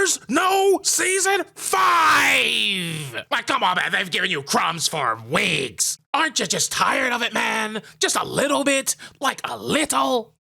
There's no season 5! Like, come on, man, they've given you crumbs for weeks. Aren't you just tired of it, man? Just a little bit? Like a little?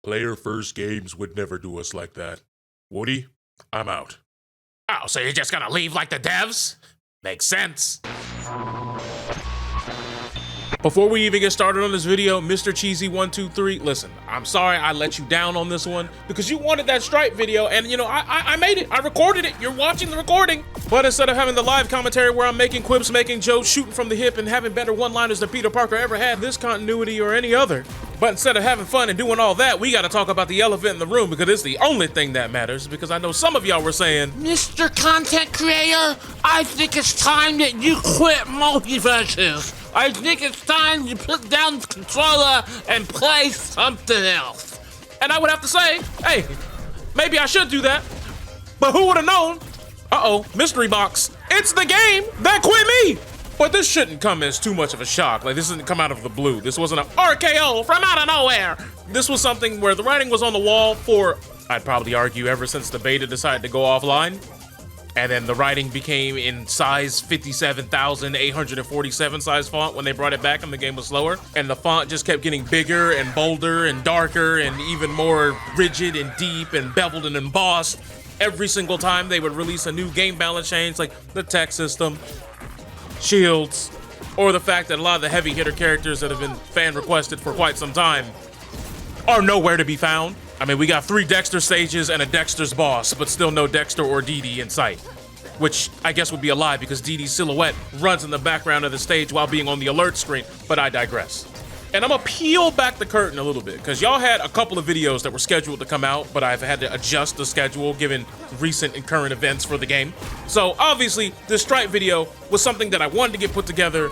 Player first games would never do us like that. Woody, I'm out. Oh, so you're just gonna leave like the devs? Makes sense. Before we even get started on this video, Mr. Cheesy123, listen, I'm sorry I let you down on this one because you wanted that Stripe video and, you know, I made it. I recorded it. You're watching the recording. But instead of having the live commentary where I'm making quips, making jokes, shooting from the hip, and having better one-liners than Peter Parker ever had this continuity or any other, but instead of having fun and doing all that, we got to talk about the elephant in the room because it's the only thing that matters, because I know some of y'all were saying, Mr. Content Creator, I think it's time that you quit MultiVersus. I think it's time you put down the controller and play something else. and I would have to say, hey, maybe I should do that, but who would have known? Uh-oh, mystery box. It's the game that quit me. But this shouldn't come as too much of a shock. Like, this didn't come out of the blue. This wasn't an RKO from out of nowhere. This was something where the writing was on the wall for, I'd probably argue, ever since the beta decided to go offline. And then the writing became in size 57,847 size font when they brought it back and the game was slower. And the font just kept getting bigger and bolder and darker and even more rigid and deep and beveled and embossed. Every single time they would release a new game balance change, like the tech system, shields, or the fact that a lot of the heavy hitter characters that have been fan requested for quite some time are nowhere to be found. I mean, we got 3 Dexter stages and a Dexter's boss, but still no Dexter or Dee Dee in sight. Which I guess would be a lie because Dee Dee's silhouette runs in the background of the stage while being on the alert screen, but I digress. And I'm gonna peel back the curtain a little bit because y'all had a couple of videos that were scheduled to come out, but I've had to adjust the schedule given recent and current events for the game. So obviously this Stripe video was something that I wanted to get put together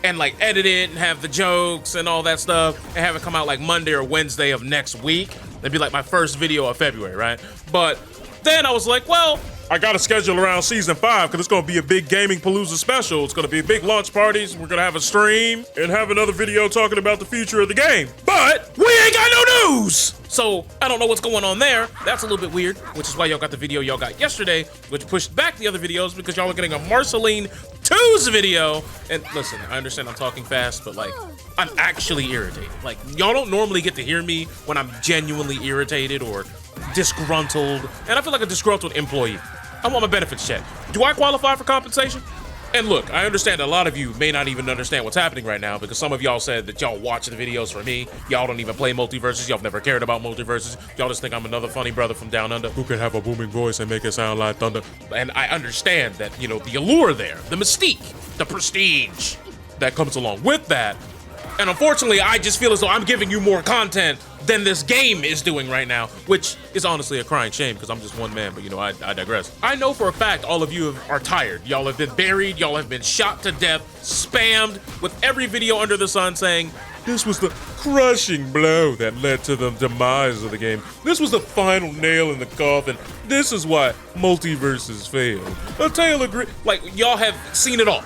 and like edit it and have the jokes and all that stuff and have it come out like Monday or Wednesday of next week. That'd be like my first video of February, right? But then I was like, well, I gotta schedule around season 5 because it's gonna be a big Gaming Palooza special. It's gonna be a big launch parties. We're gonna have a stream and have another video talking about the future of the game. But we ain't got no news! So I don't know what's going on there. That's a little bit weird, which is why y'all got the video y'all got yesterday, which pushed back the other videos because y'all were getting a Marceline 2's video. And listen, I understand I'm talking fast, but like, I'm actually irritated. Like, y'all don't normally get to hear me when I'm genuinely irritated or disgruntled, and I feel like a disgruntled employee. I want my benefits checked. Do I qualify for compensation? And look, I understand a lot of you may not even understand what's happening right now because some of y'all said that y'all watch the videos for me. Y'all don't even play MultiVersus. Y'all never cared about MultiVersus. Y'all just think I'm another funny brother from down under who can have a booming voice and make it sound like thunder. And I understand that, you know, the allure there, the mystique, the prestige that comes along with that. And unfortunately, I just feel as though I'm giving you more content than this game is doing right now, which is honestly a crying shame because I'm just one man, but you know, I digress. I know for a fact all of you are tired. Y'all have been buried, y'all have been shot to death, spammed with every video under the sun saying, this was the crushing blow that led to the demise of the game. This was the final nail in the coffin. This is why MultiVersus failed. A tale of like, y'all have seen it all.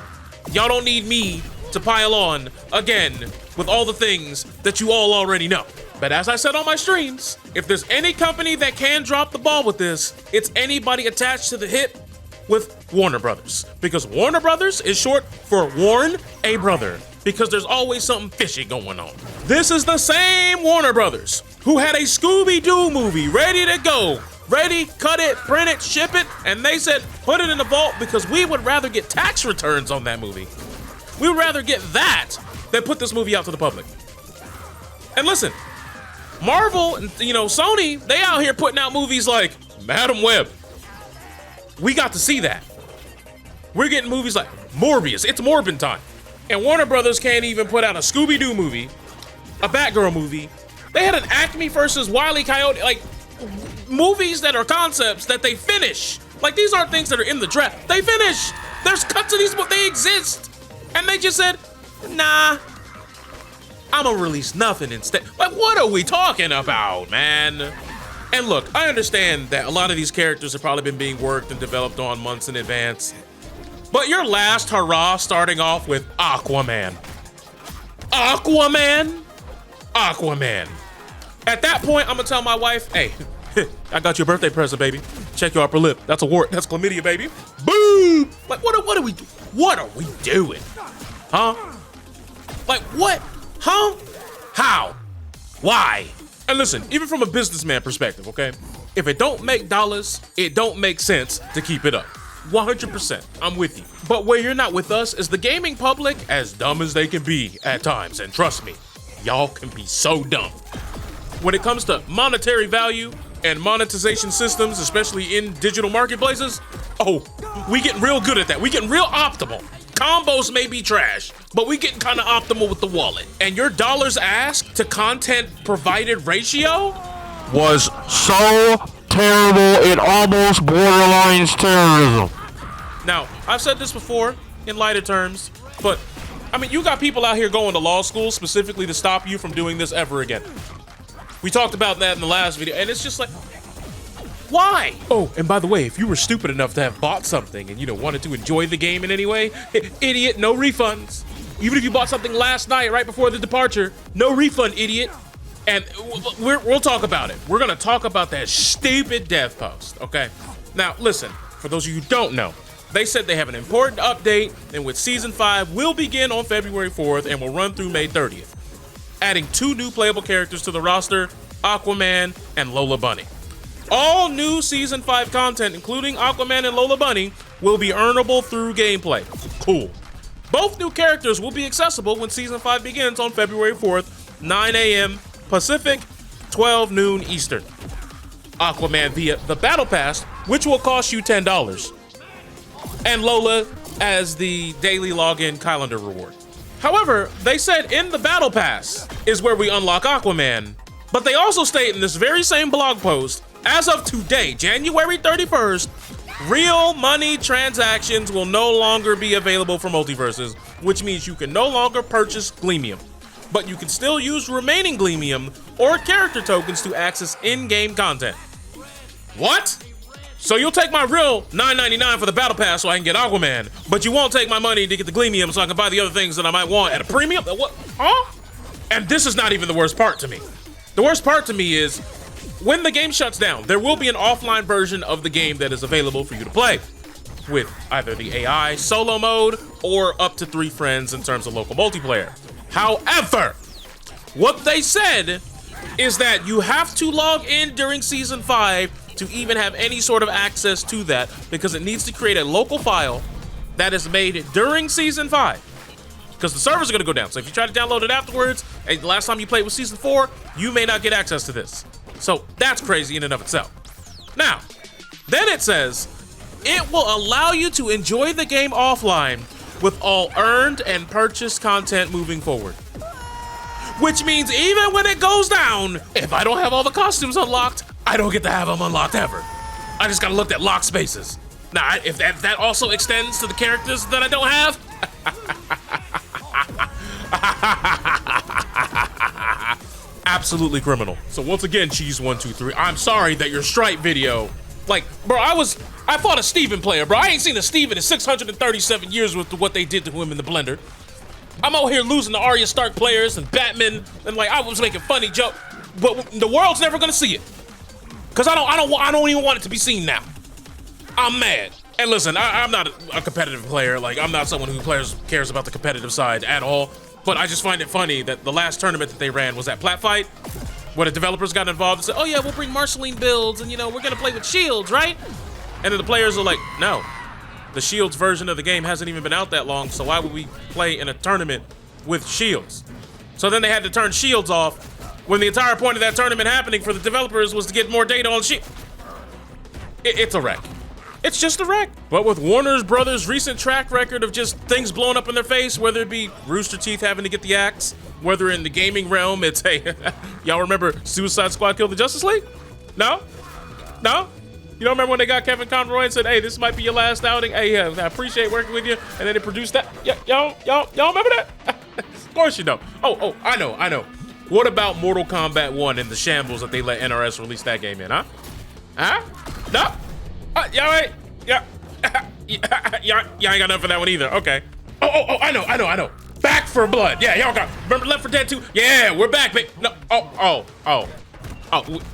Y'all don't need me to pile on again with all the things that you all already know. But as I said on my streams, if there's any company that can drop the ball with this, it's anybody attached to the hip with Warner Brothers. Because Warner Brothers is short for Warn a Brother, because there's always something fishy going on. This is the same Warner Brothers who had a Scooby-Doo movie ready to go. Ready, cut it, print it, ship it, and they said, put it in the vault because we would rather get tax returns on that movie. We would rather get that than put this movie out to the public. And listen, Marvel and, you know, Sony, they out here putting out movies like Madam Web. We got to see that. We're getting movies like Morbius. It's Morbin time. And Warner Brothers can't even put out a Scooby-Doo movie, a Batgirl movie. They had an Acme versus Wile E. Coyote, like movies that are concepts that they finish. Like, these aren't things that are in the draft. They finish. There's cuts of these, but they exist. And they just said, nah, I'm gonna release nothing instead. Like, what are we talking about, man? And look, I understand that a lot of these characters have probably been being worked and developed on months in advance. But your last hurrah starting off with Aquaman. Aquaman? Aquaman. At that point, I'm gonna tell my wife, hey, I got your birthday present, baby. Check your upper lip. That's a wart. That's chlamydia, baby. Boom! Like, what are we do? What are we doing? Huh? Like, what? Huh? How? Why? And listen, even from a businessman perspective, okay? If it don't make dollars, it don't make sense to keep it up. 100%, I'm with you. But where you're not with us is the gaming public, as dumb as they can be at times. And trust me, y'all can be so dumb. When it comes to monetary value and monetization systems, especially in digital marketplaces, oh, we getting real good at that. We getting real optimal. Combos may be trash, but we getting kind of optimal with the wallet. And your dollars asked to content provided ratio Was so terrible it almost borderlines terrorism. Now, I've said this before in lighter terms, but I mean, you got people out here going to law school specifically to stop you from doing this ever again. We talked about that in the last video, and it's just like, why? Oh, and by the way, if you were stupid enough to have bought something and, wanted to enjoy the game in any way, idiot, no refunds. Even if you bought something last night right before the departure, no refund, idiot. And we'll talk about it. We're gonna talk about that stupid dev post, okay? Now, listen, for those of you who don't know, they said they have an important update in which Season 5 will begin on February 4th and will run through May 30th, adding 2 new playable characters to the roster, Aquaman and Lola Bunny. All new Season 5 content, including Aquaman and Lola Bunny, will be earnable through gameplay. Cool. Both new characters will be accessible when Season 5 begins on February 4th, 9 a.m. Pacific, 12 noon Eastern. Aquaman via the Battle Pass, which will cost you $10. And Lola as the daily login calendar reward. However, they said in the Battle Pass is where we unlock Aquaman, but they also state in this very same blog post, as of today, January 31st, real money transactions will no longer be available for MultiVersus, which means you can no longer purchase Gleamium. But you can still use remaining Gleamium or character tokens to access in-game content. What? So you'll take my real $9.99 for the Battle Pass so I can get Aquaman, but you won't take my money to get the Gleamium so I can buy the other things that I might want at a premium? What? Huh? And this is not even the worst part to me. The worst part to me is, when the game shuts down, there will be an offline version of the game that is available for you to play, with either the AI solo mode or up to 3 friends in terms of local multiplayer. However, what they said is that you have to log in during Season 5 to even have any sort of access to that, because it needs to create a local file that is made during Season 5. Because the servers are going to go down. So if you try to download it afterwards, and the last time you played was Season 4, you may not get access to this. So that's crazy in and of itself. Now, then it says, it will allow you to enjoy the game offline with all earned and purchased content moving forward. Which means even when it goes down, if I don't have all the costumes unlocked, I don't get to have them unlocked ever. I just gotta look at locked spaces. Now, if that also extends to the characters that I don't have, absolutely criminal. So once again, Cheese123, I'm sorry that your Stripe video, like, bro, I fought a Steven player, bro. I ain't seen a Steven in 637 years with what they did to him in the blender. I'm out here losing to Arya Stark players and Batman, and like I was making funny jokes, but the world's never gonna see it, cause I don't even want it to be seen now. I'm mad. And listen, I'm not a competitive player. Like, I'm not someone who cares about the competitive side at all. But I just find it funny that the last tournament that they ran was at Platfight, where the developers got involved and said, oh yeah, we'll bring Marceline builds and we're gonna play with shields, right? And then the players are like, no, the shields version of the game hasn't even been out that long, so why would we play in a tournament with shields? So then they had to turn shields off when the entire point of that tournament happening for the developers was to get more data on shield. It's a wreck. It's just a wreck. But with Warner Brothers' recent track record of just things blowing up in their face, whether it be Rooster Teeth having to get the axe, whether in the gaming realm it's, hey, y'all remember Suicide Squad killed the Justice League? No? No? You don't remember when they got Kevin Conroy and said, hey, this might be your last outing? Hey, I appreciate working with you. And then they produced that. Y'all remember that? Of course you know. Oh, I know. What about Mortal Kombat 1 and the shambles that they let NRS release that game in, huh? Huh? No? Y'all ain't, y'all ain't got enough for that one either. Okay. Oh, I know. Back for Blood. Yeah, y'all got, remember Left 4 Dead 2? Yeah, we're back, babe. No,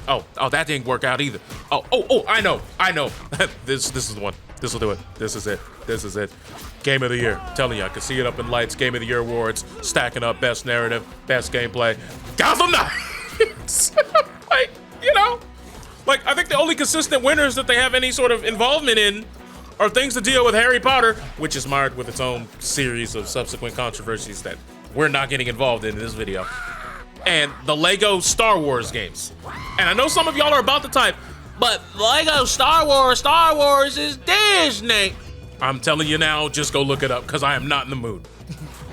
Oh, that didn't work out either. Oh, I know. This is the one. This will do it. This is it. Game of the year. I'm telling you, I can see it up in lights. Game of the year awards, stacking up best narrative, best gameplay. Gotham Knights. Like, you know, like I think the only consistent winners that they have any sort of involvement in are things to deal with Harry Potter, which is marred with its own series of subsequent controversies that we're not getting involved in this video. And the Lego Star Wars games. And I know some of y'all are about to type, But Lego Star Wars is Disney. I'm telling you now, just go look it up, because I am not in the mood.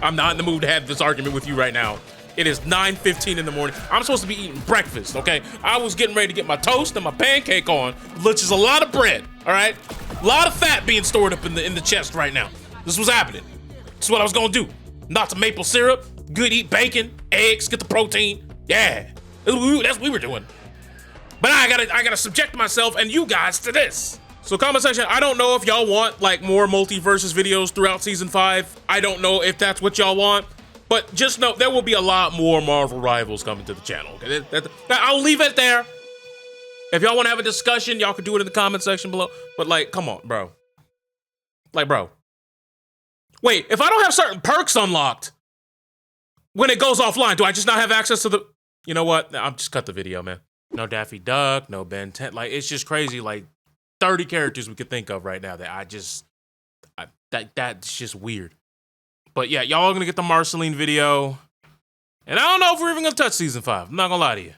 I'm not in the mood to have this argument with you right now. It is 9:15 in the morning. I'm supposed to be eating breakfast, okay? I was getting ready to get my toast and my pancake on, which is a lot of bread, all right? A lot of fat being stored up in the chest right now. This was happening. This is what I was gonna do. Not some maple syrup, good eat bacon, eggs, get the protein. Yeah, that's what we were doing. But I gotta subject myself and you guys to this. So comment section, I don't know if y'all want like more MultiVersus videos throughout season 5. I don't know if that's what y'all want, but just know there will be a lot more Marvel Rivals coming to the channel. Okay, I'll leave it there. If y'all want to have a discussion, y'all can do it in the comment section below. But like, come on, bro. Like, bro. Wait, if I don't have certain perks unlocked when it goes offline, do I just not have access to the? You know what? I'm just cut the video, man. No Daffy Duck, no Ben 10. Like, it's just crazy. Like 30 characters we could think of right now that that's just weird. But yeah, y'all are gonna get the Marceline video. And I don't know if we're even gonna touch season 5. I'm not gonna lie to you.